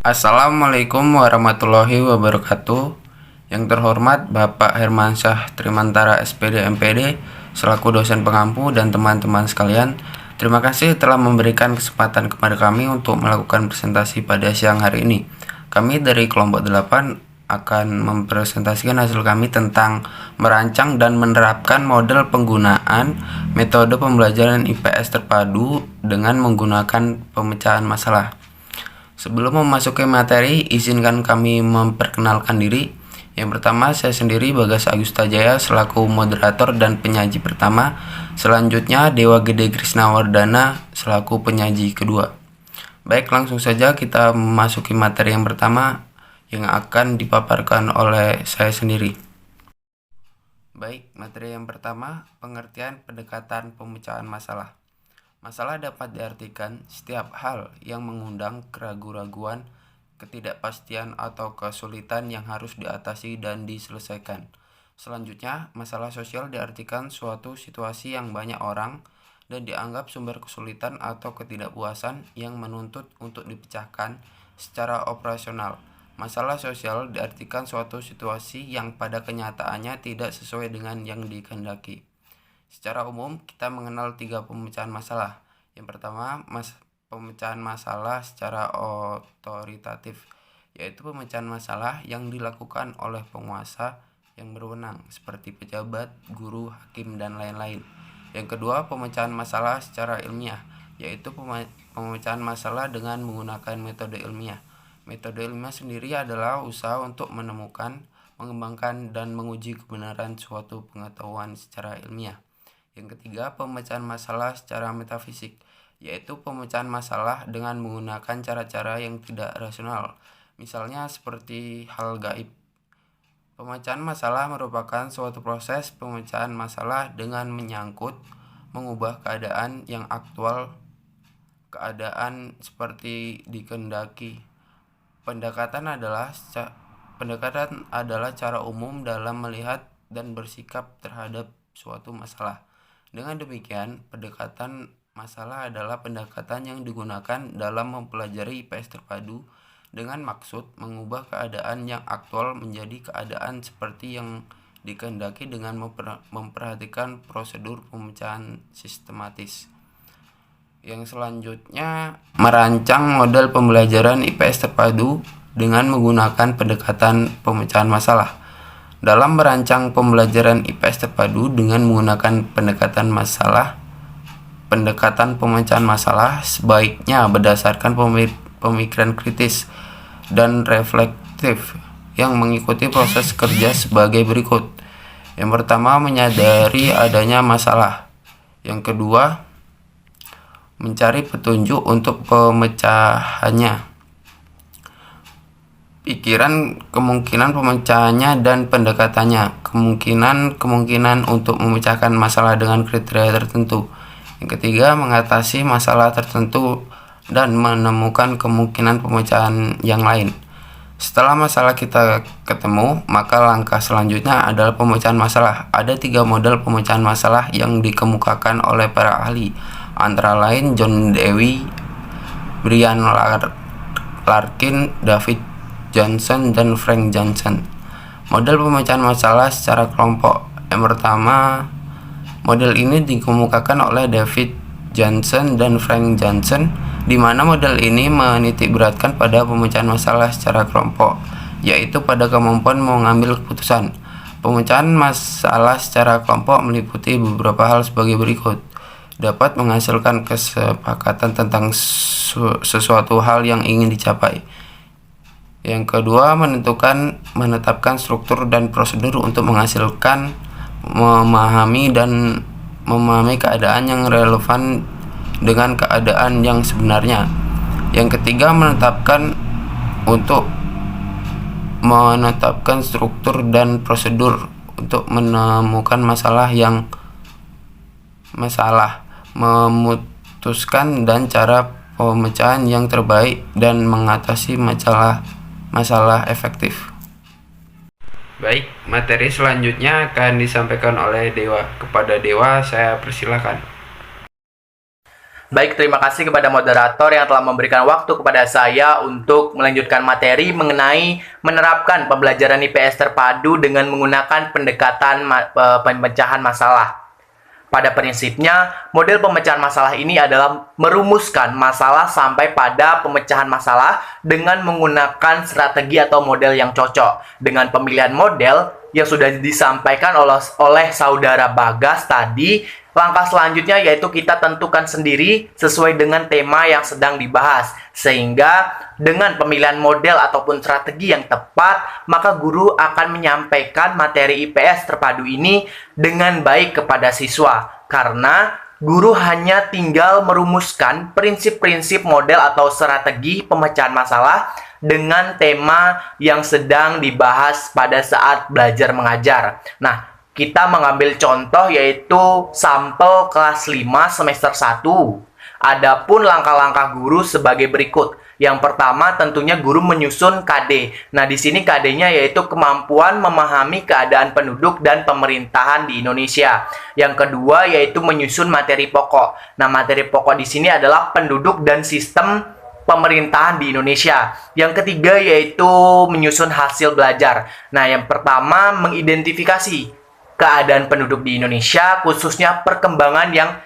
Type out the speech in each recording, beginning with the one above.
Assalamualaikum warahmatullahi wabarakatuh. Yang terhormat Bapak Hermansyah Trimantara SPD MPD selaku dosen pengampu dan teman-teman sekalian, terima kasih telah memberikan kesempatan kepada kami untuk melakukan presentasi pada siang hari ini. Kami dari kelompok 8 akan mempresentasikan hasil kami tentang merancang dan menerapkan model penggunaan metode pembelajaran IPS terpadu dengan menggunakan pemecahan masalah. Sebelum memasuki materi, izinkan kami memperkenalkan diri. Yang pertama, saya sendiri Bagas Agusta Jaya selaku moderator dan penyaji pertama. Selanjutnya, Dewa Gede Krisnawardana selaku penyaji kedua. Baik, langsung saja kita memasuki materi yang pertama yang akan dipaparkan oleh saya sendiri. Baik, materi yang pertama, pengertian pendekatan pemecahan masalah. Masalah dapat diartikan setiap hal yang mengundang keraguan-raguan, ketidakpastian atau kesulitan yang harus diatasi dan diselesaikan. Selanjutnya, masalah sosial diartikan suatu situasi yang banyak orang dan dianggap sumber kesulitan atau ketidakpuasan yang menuntut untuk dipecahkan secara operasional. Masalah sosial diartikan suatu situasi yang pada kenyataannya tidak sesuai dengan yang dikehendaki. Secara umum, kita mengenal 3 pemecahan masalah. Yang pertama, pemecahan masalah secara otoritatif, yaitu pemecahan masalah yang dilakukan oleh penguasa yang berwenang, seperti pejabat, guru, hakim, dan lain-lain. Yang kedua, pemecahan masalah secara ilmiah, yaitu pemecahan masalah dengan menggunakan metode ilmiah. Metode ilmiah sendiri adalah usaha untuk menemukan, mengembangkan, dan menguji kebenaran suatu pengetahuan secara ilmiah. Yang ketiga, pemecahan masalah secara metafisik, yaitu pemecahan masalah dengan menggunakan cara-cara yang tidak rasional, misalnya seperti hal gaib. Pemecahan masalah merupakan suatu proses pemecahan masalah dengan menyangkut, mengubah keadaan yang aktual, keadaan seperti dikehendaki. Pendekatan adalah cara umum dalam melihat dan bersikap terhadap suatu masalah. Dengan demikian, pendekatan masalah adalah pendekatan yang digunakan dalam mempelajari IPS terpadu dengan maksud mengubah keadaan yang aktual menjadi keadaan seperti yang dikehendaki dengan memperhatikan prosedur pemecahan sistematis. Yang selanjutnya, merancang model pembelajaran IPS terpadu dengan menggunakan pendekatan pemecahan masalah. Dalam merancang pembelajaran IPS terpadu dengan menggunakan pendekatan pemecahan masalah sebaiknya berdasarkan pemikiran kritis dan reflektif yang mengikuti proses kerja sebagai berikut. Yang pertama, menyadari adanya masalah. Yang kedua, mencari petunjuk untuk pemecahannya. Pikiran kemungkinan pemecahannya dan pendekatannya. Kemungkinan untuk memecahkan masalah dengan kriteria tertentu. Yang ketiga, mengatasi masalah tertentu dan menemukan kemungkinan pemecahan yang lain. Setelah masalah kita ketemu, maka langkah selanjutnya adalah pemecahan masalah. Ada 3 model pemecahan masalah yang dikemukakan oleh para ahli, antara lain John Dewey, Brian Larkin, David Johnson, dan Frank Johnson. Model pemecahan masalah secara kelompok. Yang pertama, model ini dikemukakan oleh David Johnson dan Frank Johnson, di mana model ini menitikberatkan pada pemecahan masalah secara kelompok, yaitu pada kemampuan mengambil keputusan. Pemecahan masalah secara kelompok meliputi beberapa hal sebagai berikut. Dapat menghasilkan kesepakatan tentang sesuatu hal yang ingin dicapai. Yang kedua, menetapkan struktur dan prosedur untuk memahami keadaan yang relevan dengan keadaan yang sebenarnya. Yang ketiga, menetapkan struktur dan prosedur untuk menemukan memutuskan dan cara pemecahan yang terbaik dan mengatasi masalah efektif. Baik, materi selanjutnya akan disampaikan oleh Dewa. Kepada Dewa, saya persilakan. Baik, terima kasih kepada moderator yang telah memberikan waktu kepada saya untuk melanjutkan materi mengenai menerapkan pembelajaran IPS terpadu dengan menggunakan pendekatan pemecahan masalah. Pada prinsipnya, model pemecahan masalah ini adalah merumuskan masalah sampai pada pemecahan masalah dengan menggunakan strategi atau model yang cocok. Dengan pemilihan model yang sudah disampaikan oleh saudara Bagas tadi, langkah selanjutnya yaitu kita tentukan sendiri sesuai dengan tema yang sedang dibahas. Sehingga dengan pemilihan model ataupun strategi yang tepat, maka guru akan menyampaikan materi IPS terpadu ini dengan baik kepada siswa. Karena guru hanya tinggal merumuskan prinsip-prinsip model atau strategi pemecahan masalah dengan tema yang sedang dibahas pada saat belajar mengajar. Nah, kita mengambil contoh yaitu sampel kelas 5 semester 1. Adapun langkah-langkah guru sebagai berikut. Yang pertama tentunya guru menyusun KD. Nah, di sini KD-nya yaitu kemampuan memahami keadaan penduduk dan pemerintahan di Indonesia. Yang kedua yaitu menyusun materi pokok. Nah, materi pokok di sini adalah penduduk dan sistem pemerintahan di Indonesia. Yang ketiga yaitu menyusun hasil belajar. Nah, yang pertama mengidentifikasi keadaan penduduk di Indonesia, khususnya perkembangan yang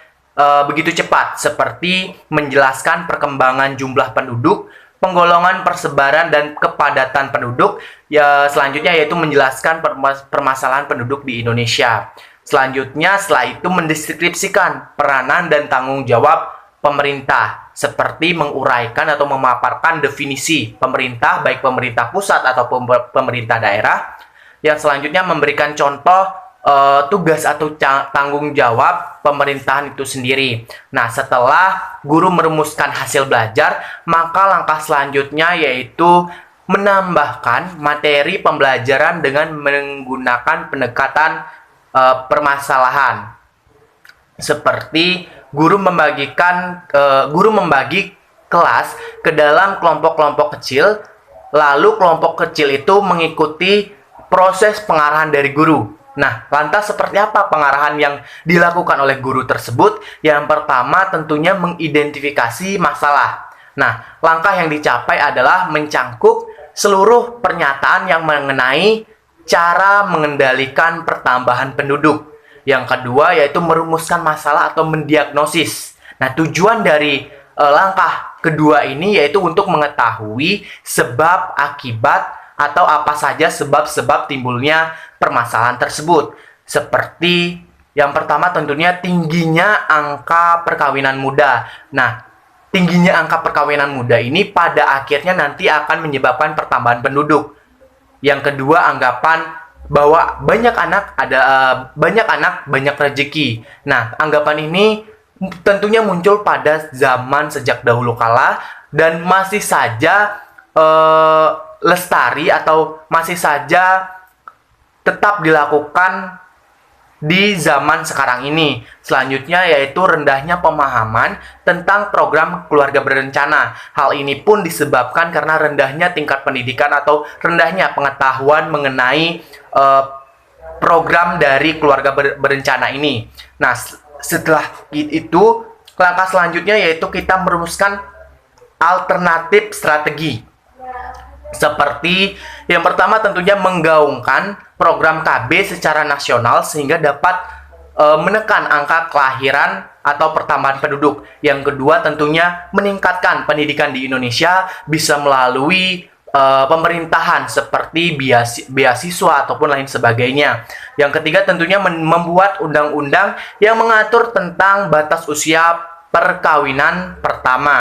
begitu cepat, seperti menjelaskan perkembangan jumlah penduduk, penggolongan persebaran dan kepadatan penduduk. Ya, selanjutnya yaitu menjelaskan permasalahan penduduk di Indonesia. Selanjutnya setelah itu mendeskripsikan peranan dan tanggung jawab pemerintah, seperti menguraikan atau memaparkan definisi pemerintah, baik pemerintah pusat ataupun pemerintah daerah. Yang selanjutnya memberikan contoh tugas atau tanggung jawab pemerintahan itu sendiri. Nah, setelah guru merumuskan hasil belajar, maka langkah selanjutnya yaitu menambahkan materi pembelajaran dengan menggunakan pendekatan permasalahan. Seperti guru membagi kelas ke dalam kelompok-kelompok kecil, lalu kelompok kecil itu mengikuti proses pengarahan dari guru. Nah, lantas seperti apa pengarahan yang dilakukan oleh guru tersebut? Yang pertama tentunya mengidentifikasi masalah. Nah, langkah yang dicapai adalah mencangkup seluruh pernyataan yang mengenai cara mengendalikan pertambahan penduduk. Yang kedua yaitu merumuskan masalah atau mendiagnosis. Nah, tujuan dari langkah kedua ini yaitu untuk mengetahui sebab akibat atau apa saja sebab-sebab timbulnya permasalahan tersebut. Seperti yang pertama tentunya tingginya angka perkawinan muda. Nah, tingginya angka perkawinan muda ini pada akhirnya nanti akan menyebabkan pertambahan penduduk. Yang kedua, anggapan bahwa banyak anak banyak rezeki. Nah, anggapan ini tentunya muncul pada zaman sejak dahulu kala dan masih saja lestari atau masih saja tetap dilakukan di zaman sekarang ini. Selanjutnya yaitu rendahnya pemahaman tentang program keluarga berencana. Hal ini pun disebabkan karena rendahnya tingkat pendidikan atau rendahnya pengetahuan mengenai program dari keluarga berencana ini. Nah, setelah itu langkah selanjutnya yaitu kita merumuskan alternatif strategi. Seperti yang pertama tentunya menggaungkan program KB secara nasional sehingga dapat menekan angka kelahiran atau pertambahan penduduk. Yang kedua tentunya meningkatkan pendidikan di Indonesia bisa melalui pemerintahan seperti beasiswa ataupun lain sebagainya. Yang ketiga tentunya membuat undang-undang yang mengatur tentang batas usia perkawinan pertama.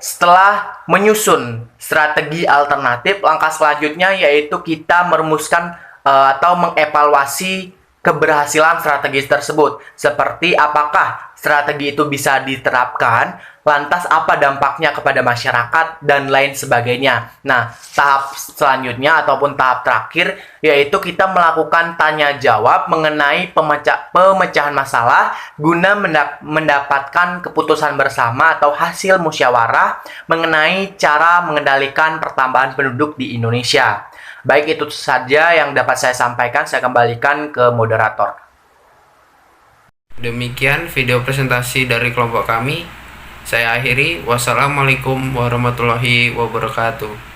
Setelah menyusun strategi alternatif, langkah selanjutnya yaitu kita merumuskan atau mengevaluasi keberhasilan strategi tersebut. Seperti apakah strategi itu bisa diterapkan, lantas apa dampaknya kepada masyarakat, dan lain sebagainya. Nah, tahap selanjutnya ataupun tahap terakhir yaitu kita melakukan tanya jawab mengenai pemecahan masalah guna mendapatkan keputusan bersama atau hasil musyawarah mengenai cara mengendalikan pertambahan penduduk di Indonesia. Baik, itu saja yang dapat saya sampaikan. Saya kembalikan ke moderator. Demikian video presentasi dari kelompok kami. Saya akhiri, wassalamualaikum warahmatullahi wabarakatuh.